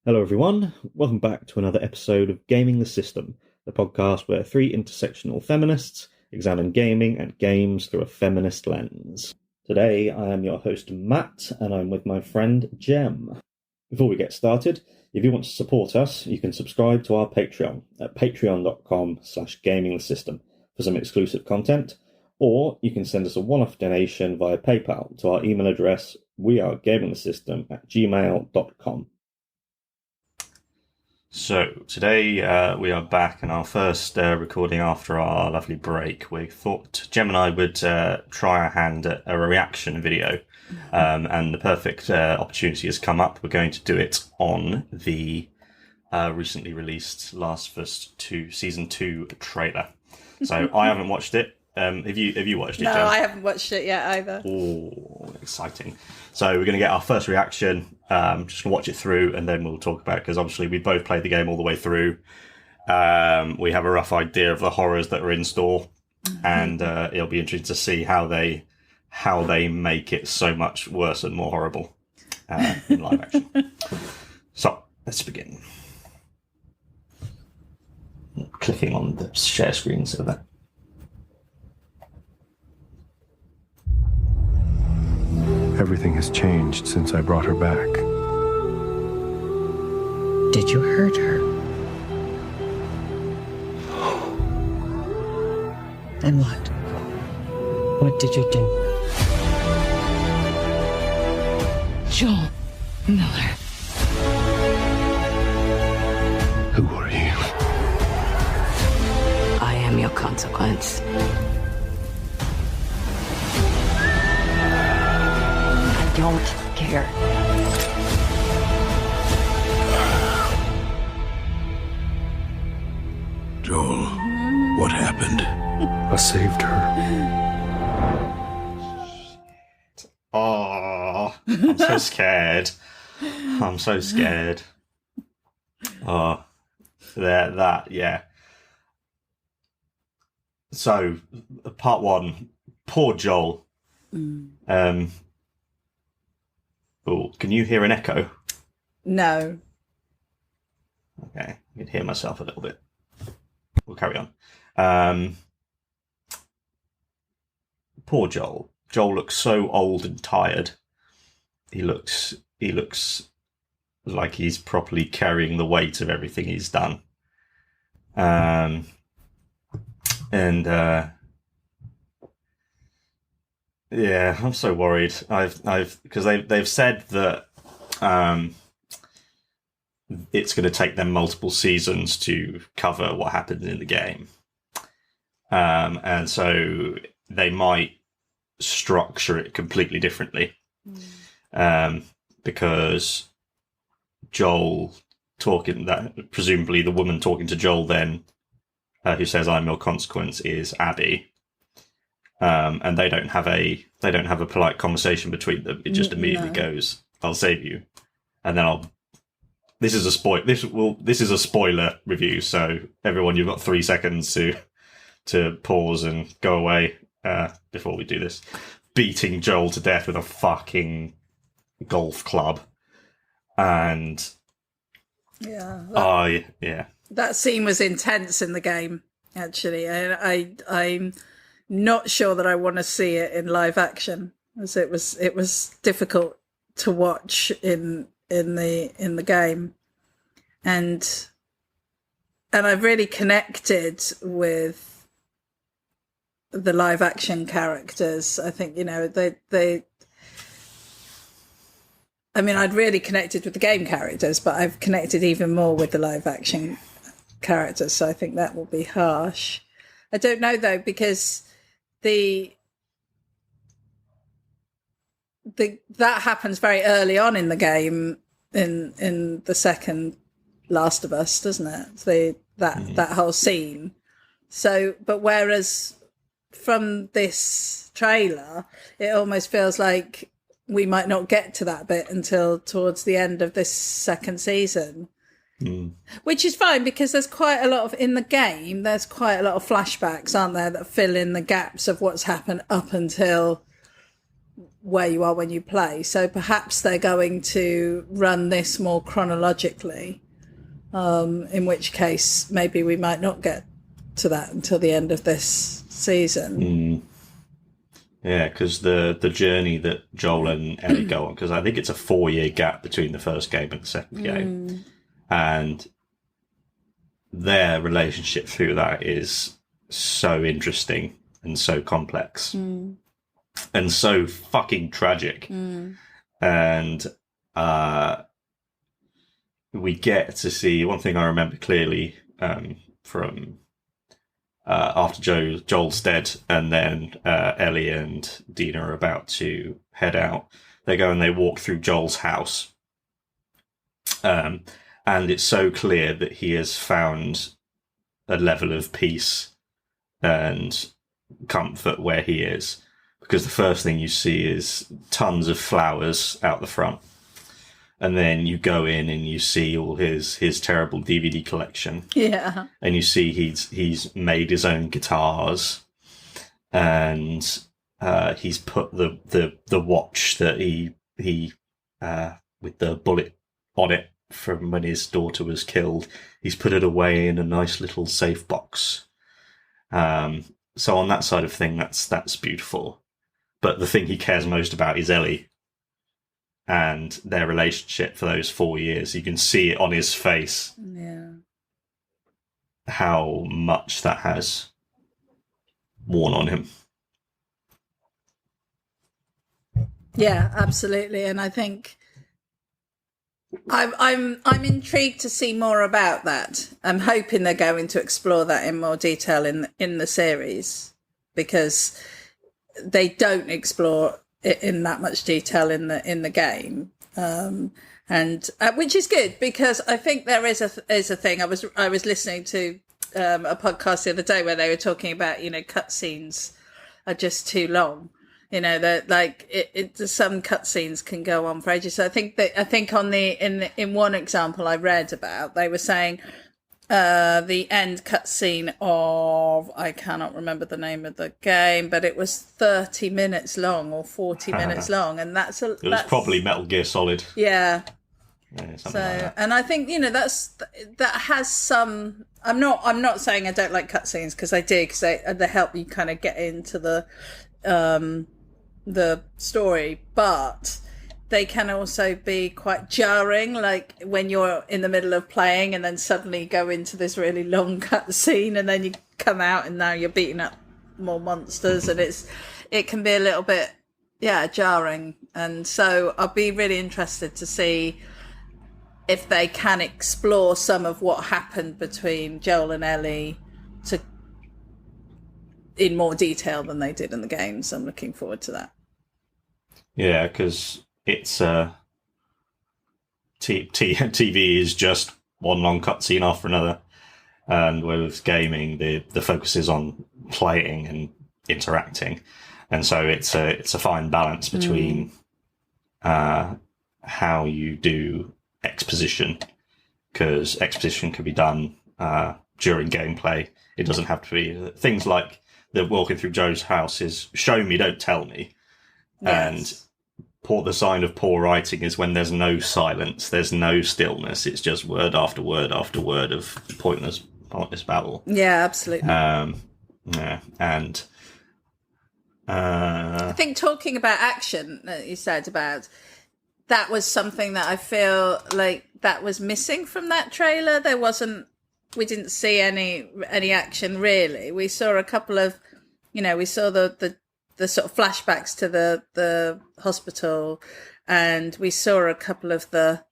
Hello, everyone. Welcome back to another episode of Gaming the System, the podcast where three intersectional feminists examine gaming and games through a feminist lens. Today, I am your host, Matt, and I'm with my friend, Jem. Before we get started, if you want to support us, you can subscribe to our Patreon at patreon.com/gamingthesystem for some exclusive content, or you can send us a one-off donation via PayPal to our email address, wearegamingthesystem@gmail.com. So, today we are back in our first recording after our lovely break. We thought Jem and I would try our hand at a reaction video, and the perfect opportunity has come up. We're going to do it on the recently released Last of Us 2 Season 2 trailer. So, I haven't watched it. Have you watched it, No, Jem? I haven't watched it yet either. Oh, exciting. So we're going to get our first reaction, just going to watch it through, and then we'll talk about it, because obviously we both played the game all the way through. We have a rough idea of the horrors that are in store, and it'll be interesting to see how they make it so much worse and more horrible in live action. So, let's begin. Clicking on the share screen so that... Everything has changed since I brought her back. Did you hurt her? And what? What did you do? Joel Miller. Who are you? I am your consequence. I don't care. Joel, what happened? I saved her. Oh, I'm so scared. I'm so scared. Oh, yeah. So, part one, poor Joel. Oh, can you hear an echo? No. Okay, I can hear myself a little bit. We'll carry on. Poor Joel. Joel looks so old and tired. He looks like he's properly carrying the weight of everything he's done. Yeah, I'm so worried. Because they've said that it's going to take them multiple seasons to cover what happened in the game, and so they might structure it completely differently, because Joel presumably the woman talking to Joel then, who says "I'm your consequence," is Abby. And they don't have a polite conversation between them. It just immediately goes, "I'll save you," and then This is a spoiler review, so everyone, you've got 3 seconds to pause and go away before we do this. Beating Joel to death with a fucking golf club, and that scene was intense in the game. Actually, I'm not sure that I want to see it in live action, as it was difficult to watch in the game, and I've really connected with the live action characters. I think, I'd really connected with the game characters, but I've connected even more with the live action characters, so I think that will be harsh. I don't know though, because that happens very early on in the game, in the second Last of Us, doesn't it? That whole scene. So, but whereas from this trailer, it almost feels like we might not get to that bit until towards the end of this second season. Which is fine, because there's quite a lot of, in the game, there's quite a lot of flashbacks, aren't there, that fill in the gaps of what's happened up until where you are when you play. So perhaps they're going to run this more chronologically, in which case maybe we might not get to that until the end of this season. Yeah, because the journey that Joel and Ellie go on, because I think it's a 4-year gap between the first game and the second game, and their relationship through that is so interesting and so complex and so fucking tragic. And we get to see one thing I remember clearly from after Joel's dead, and then Ellie and Dina are about to head out. They go and they walk through Joel's house. And it's so clear that he has found a level of peace and comfort where he is. Because the first thing you see is tons of flowers out the front. And then you go in and you see all his terrible DVD collection. Yeah. And you see he's made his own guitars, and he's put the watch that he with the bullet on it from when his daughter was killed, he's put it away in a nice little safe box. So on that side of thing, that's beautiful. But the thing he cares most about is Ellie and their relationship for those 4 years. You can see it on his face. Yeah. How much that has worn on him. Yeah, absolutely. And I think I'm intrigued to see more about that. I'm hoping they're going to explore that in more detail in the series, because they don't explore it in that much detail in the game, and which is good, because I think there is a thing. I was listening to a podcast the other day where they were talking about, cutscenes are just too long. That like some cutscenes can go on for ages. So I think in one example I read about, they were saying the end cutscene of, I cannot remember the name of the game, but it was 30 minutes long or 40 minutes long, and that's probably Metal Gear Solid. Yeah. Yeah, So, like that. and I think that has some. I'm not saying I don't like cutscenes, because I do, because they help you kind of get into the story, but they can also be quite jarring, like when you're in the middle of playing and then suddenly go into this really long cutscene, and then you come out and now you're beating up more monsters, and it can be a little bit jarring. And so I'll be really interested to see if they can explore some of what happened between Joel and Ellie in more detail than they did in the games. I'm looking forward to that. Yeah, because it's TV is just one long cutscene after another, and with gaming, the focus is on playing and interacting, and so it's a fine balance between how you do exposition, because exposition can be done during gameplay. It doesn't have to be things like the walking through Joe's house is show me, don't tell me. Yes. And the sign of poor writing is when there's no silence, there's no stillness. It's just word after word after word of pointless babble. Yeah, absolutely. Yeah, and I think talking about action that you said about, that was something that I feel like that was missing from that trailer. We didn't see any action really. We saw a couple of, we saw the sort of flashbacks to the hospital, and we saw a couple of the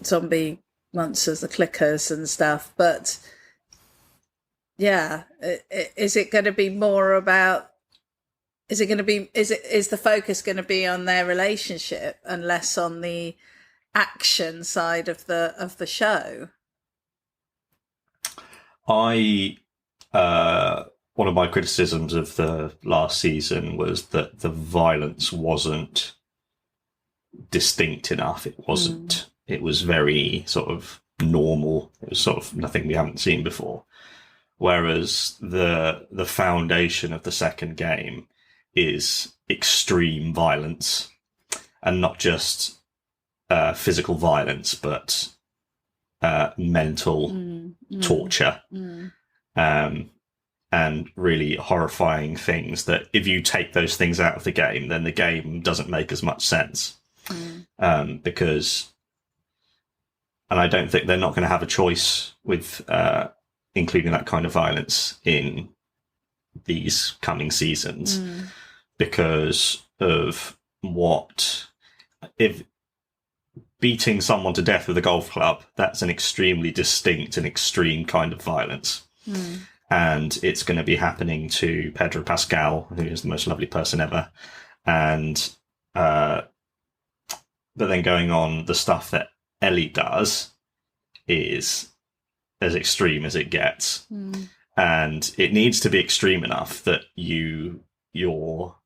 zombie monsters, the clickers and stuff. But yeah, is it going to be more about? Is the focus going to be on their relationship and less on the action side of the show? One of my criticisms of the last season was that the violence wasn't distinct enough. It wasn't. It was very sort of normal. It was sort of nothing we haven't seen before. Whereas the foundation of the second game is extreme violence, and not just physical violence, but mental torture, and really horrifying things that if you take those things out of the game, then the game doesn't make as much sense. Because, and I don't think they're not going to have a choice with including that kind of violence in these coming seasons, because of what, if beating someone to death with a golf club, that's an extremely distinct and extreme kind of violence. And it's going to be happening to Pedro Pascal, who is the most lovely person ever. And, but then going on, the stuff that Ellie does is as extreme as it gets. And it needs to be extreme enough that your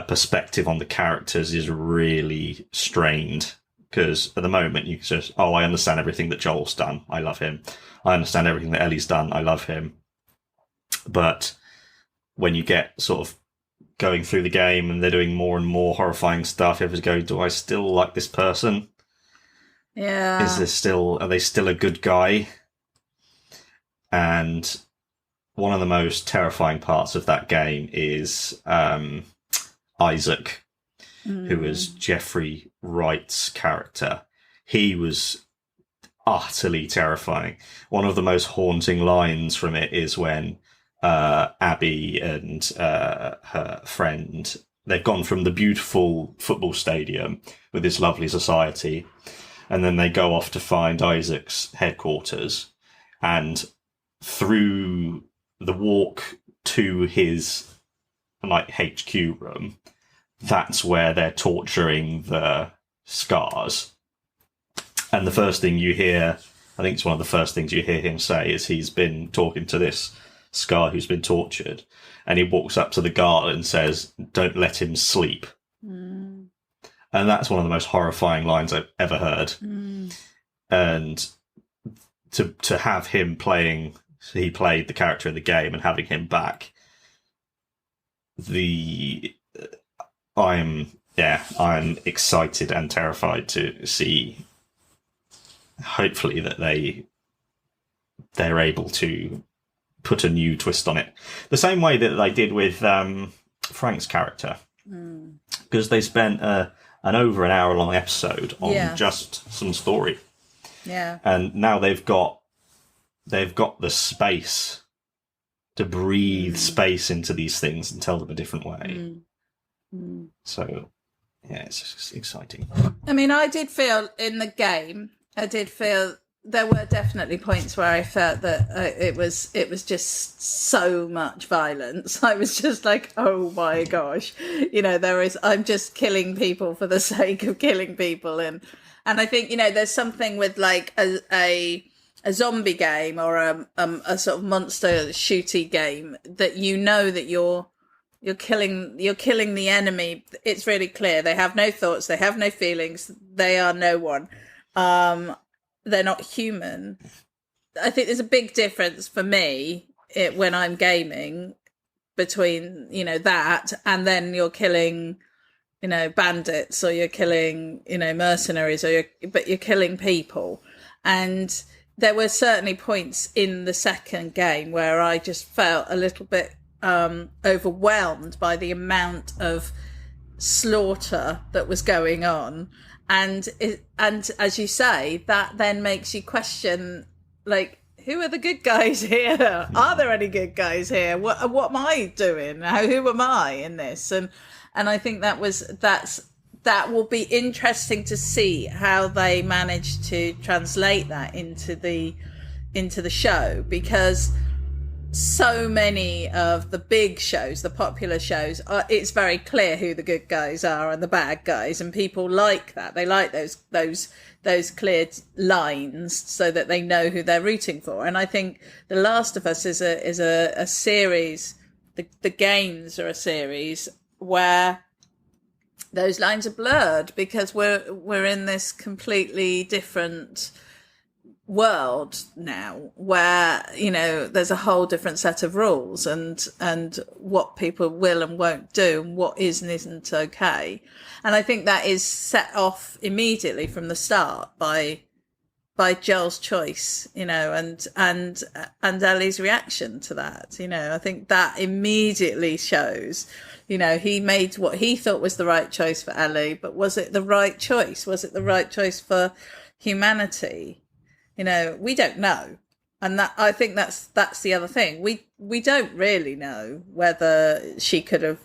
perspective on the characters is really strained. Because at the moment, you can just, oh, I understand everything that Joel's done. I love him. I understand everything that Ellie's done. I love him. But when you get sort of going through the game and they're doing more and more horrifying stuff, you have to go, do I still like this person? Yeah. Are they still a good guy? And one of the most terrifying parts of that game is Isaac, who is Jeffrey Wright's character. He was utterly terrifying. One of the most haunting lines from it is when Abby and her friend, they've gone from the beautiful football stadium with this lovely society, and then they go off to find Isaac's headquarters, and through the walk to his HQ room, that's where they're torturing the scars. And the first thing you hear, I think it's one of the first things you hear him say, is he's been talking to this Scar who's been tortured, and he walks up to the guard and says, "Don't let him sleep." And that's one of the most horrifying lines I've ever heard. And to have him he played the character in the game, and having him back, I'm excited and terrified to see, hopefully, that they're able to put a new twist on it. The same way that they did with Frank's character. Because they spent an over an hour long episode on just some story. Yeah. And now they've got the space to breathe space into these things and tell them a different way. So, yeah, it's just exciting. I mean, I did feel in the game, there were definitely points where I felt that it was just so much violence. I was just like, oh my gosh, I'm just killing people for the sake of killing people. And I think, there's something with like a zombie game or a sort of monster shooty game that that you're killing the enemy. It's really clear. They have no thoughts. They have no feelings. They are no one. They're not human. I think there's a big difference for me when I'm gaming between, that and then you're killing, bandits, or you're killing, mercenaries, but you're killing people. And there were certainly points in the second game where I just felt a little bit overwhelmed by the amount of slaughter that was going on, and as you say, that then makes you question, like, who are the good guys here? Are there any good guys here? What am I doing? Who am I in this? And I think that will be interesting to see how they manage to translate that into the show, because so many of the big shows, the popular shows, it's very clear who the good guys are and the bad guys, and people like that. They like those clear lines so that they know who they're rooting for. And I think The Last of Us is a series. The games are a series where those lines are blurred, because we're in this completely different world now where, you know, there's a whole different set of rules and what people will and won't do and what is and isn't okay. And I think that is set off immediately from the start by Joel's choice, you know, and Ellie's reaction to that. You know, I think that immediately shows, you know, he made what he thought was the right choice for Ellie, but was it the right choice? Was it the right choice for humanity? You know, we don't know. And that, I think that's the other thing. We don't really know whether she could have,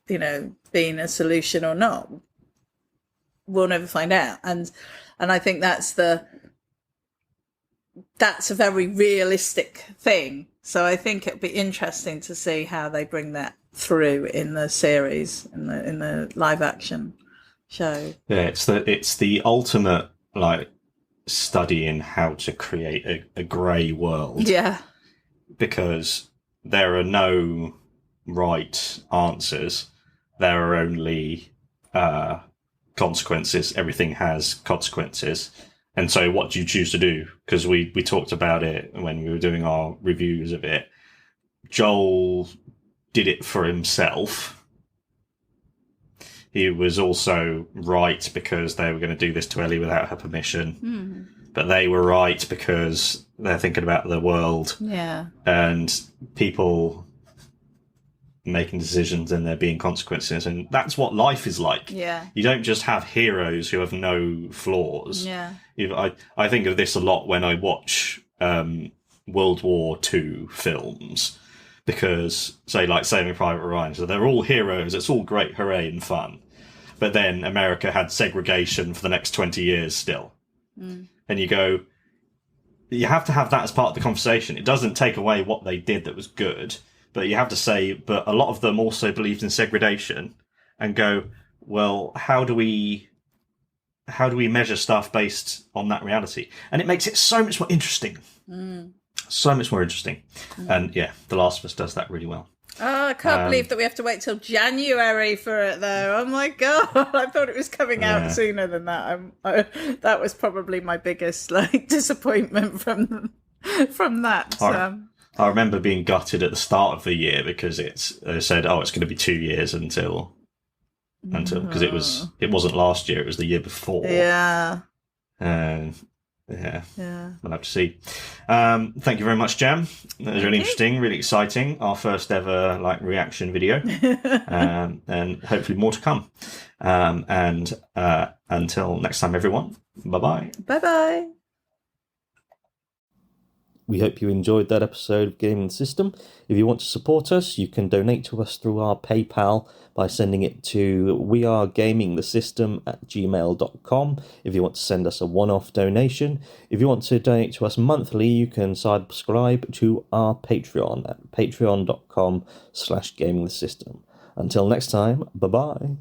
you know, been a solution or not. We'll never find out. And I think that's a very realistic thing. So I think it'd be interesting to see how they bring that through in the series, in the live action show. Yeah, it's the ultimate like study in how to create a grey world. Yeah. Because there are no right answers. There are only consequences. Everything has consequences. And so what do you choose to do? Because we talked about it when we were doing our reviews of it. Joel did it for himself. He was also right because they were going to do this to Ellie without her permission. But they were right because they're thinking about the world. Yeah. And people making decisions and there being consequences. And that's what life is like. Yeah. You don't just have heroes who have no flaws. Yeah. I think of this a lot when I watch World War II films. Because, say, like Saving Private Ryan, so they're all heroes, it's all great, hooray, and fun. But then America had segregation for the next 20 years still. And you go, you have to have that as part of the conversation. It doesn't take away what they did that was good, but you have to say, but a lot of them also believed in segregation, and go, well, how do we measure stuff based on that reality? And it makes it so much more interesting. So much more interesting. And yeah, The Last of Us does that really well. Oh, I can't believe that we have to wait till January for it, though. Oh my god! I thought it was coming out sooner than that. That was probably my biggest disappointment from that. I remember being gutted at the start of the year because they said, "Oh, it's going to be 2 years until because it wasn't last year; it was the year before." Yeah. Yeah, we'll have to see. Thank you very much, Jam. That was really interesting, really exciting. Our first ever reaction video, and hopefully more to come. And until next time, everyone. Bye bye. Bye bye. We hope you enjoyed that episode of Gaming the System. If you want to support us, you can donate to us through our PayPal by sending it to wearegamingthesystem@gmail.com if you want to send us a one-off donation. If you want to donate to us monthly, you can subscribe to our Patreon at patreon.com/gamingthesystem. Until next time, bye-bye.